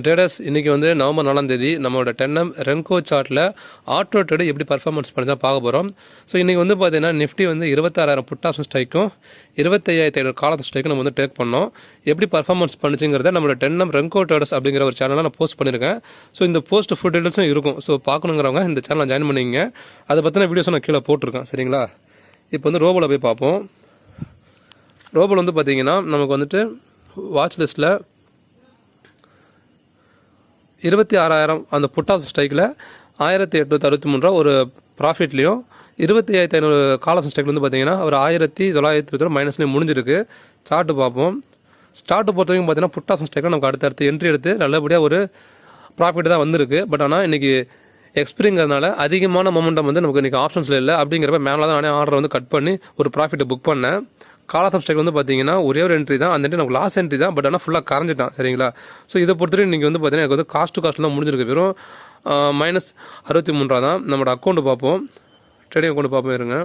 Traders இன்றைக்கி வந்து November 4ஆம் தேதி நம்மளோட 10M ரெங்கோ சார்ட்டில் ஆட்டோ ட்ரேடு எப்படி பர்ஃபார்மன்ஸ் பண்ணி தான் பார்க்க போகிறோம். ஸோ இன்றைக்கி வந்து பார்த்தீங்கன்னா நிஃப்டி வந்து 26,000 புட் ஆப்ஷன் ஸ்ட்ரைக்கும் 25,500 கால் ஆப்ஷன் ஸ்ட்ரைக்கும் நம்ம வந்து டேக் பண்ணோம். எப்படி பர்ஃபார்மன்ஸ் பண்ணிச்சுங்கிறத நம்மளோட 10M ரெங்கோ ட்ரேடர்ஸ் அப்படிங்கிற ஒரு சேனலில் நான் போஸ்ட் பண்ணியிருக்கேன். ஸோ இந்த போஸ்ட் ஃபுல் டீட்டெயில்ஸும் இருக்கும். ஸோ பார்க்கணுங்கிறவங்க இந்த சேனலில் ஜாயின் பண்ணிங்க. அதை பற்றின வீடியோஸும் நான் கீழே போட்டிருக்கேன். சரிங்களா? இப்போ வந்து ரோபோவில் போய் பார்ப்போம். ரோபோவில் வந்து பார்த்தீங்கன்னா நமக்கு வந்துட்டு வாட்ச் லிஸ்ட்டில் 26,000 அந்த புட் ஆஃப் ஸ்ட்ரைக்கில் 1,863 ரூபா ஒரு ப்ராஃபிட்லேயும் 25,500 கால் ஆஃப் ஸ்ட்ரைக்கில் வந்து பார்த்தீங்கன்னா ஒரு 1,920 மைனஸ்லேயும் முடிஞ்சிருக்கு. சார்ட்டு பார்ப்போம். ஸ்டார்ட்டு பொறுத்த வரைக்கும் பார்த்தீங்கன்னா புட் ஆஃப் ஸ்ட்ரைக்கில் நமக்கு அடுத்தடுத்து என்ட்ரி எடுத்து நல்லபடியாக ஒரு ப்ராஃபிட் தான் வந்திருக்கு. பட் ஆனால் இன்றைக்கி எக்ஸ்பிரிங்கிறதுனால அதிகமான மொமெண்டம் வந்து நமக்கு இன்றைக்கி ஆப்ஷன்ஸில் இல்லை. அப்படிங்கிறப்ப மேலே தான் நானே ஆர்டர் வந்து கட் பண்ணி ஒரு ப்ராஃபிட்டை புக் பண்ணேன். கால் ஆஃப் ஸ்ட்ரைக் வந்து பார்த்தீங்கன்னா ஒரே ஒரு என்ட்ரி தான். அந்த என்ட்ரி நமக்கு லாஸ்ட் என்ட்ரி தான். பட் ஆனால் ஃபுல்லாக கரைஞ்சிட்டான். சரிங்களா? ஸோ இதை பொறுத்தவரைக்கும் இன்றைக்கி வந்து பார்த்தீங்கன்னா எனக்கு வந்து காஸ்ட் டு காஸ்ட் தான் முடிஞ்சிருக்கு. வெறும் -63 ரூபா தான். நம்மளோட அக்கௌண்ட்டு பார்ப்போம். ட்ரேடிங் அக்கௌண்ட் பார்ப்போம். இருங்க.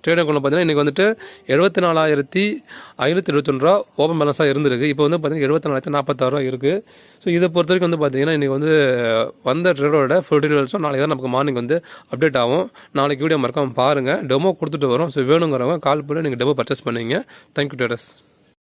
ட்ரேடிங் அக்கௌண்ட் பார்த்தீங்கன்னா இன்றைக்கி வந்துட்டு 74,521 ரூபா ஓப்பன் பேலன்ஸாக இருந்திருக்கு. இப்போ வந்து பார்த்தீங்கன்னா 74,046 ரூபா இருக்குது. ஸோ இதை பொறுத்த வரைக்கும் வந்து பார்த்தீங்கன்னா இன்றைக்கி வந்து வந்த ட்ரேடோட ஃபுல் டீட்டெயில்ஸும் நாளைக்கு தான் நமக்கு மார்னிங் வந்து அப்டேட் ஆகும். நாளைக்கு வீடியோ மறக்காமல் பாருங்கள். டெமோ கொடுத்துட்டு வரோம். ஸோ வேணுங்கிறவங்க கால் பண்ணி நீங்கள் டெமோ பர்ச்சேஸ் பண்ணிங்க. Thank you traders.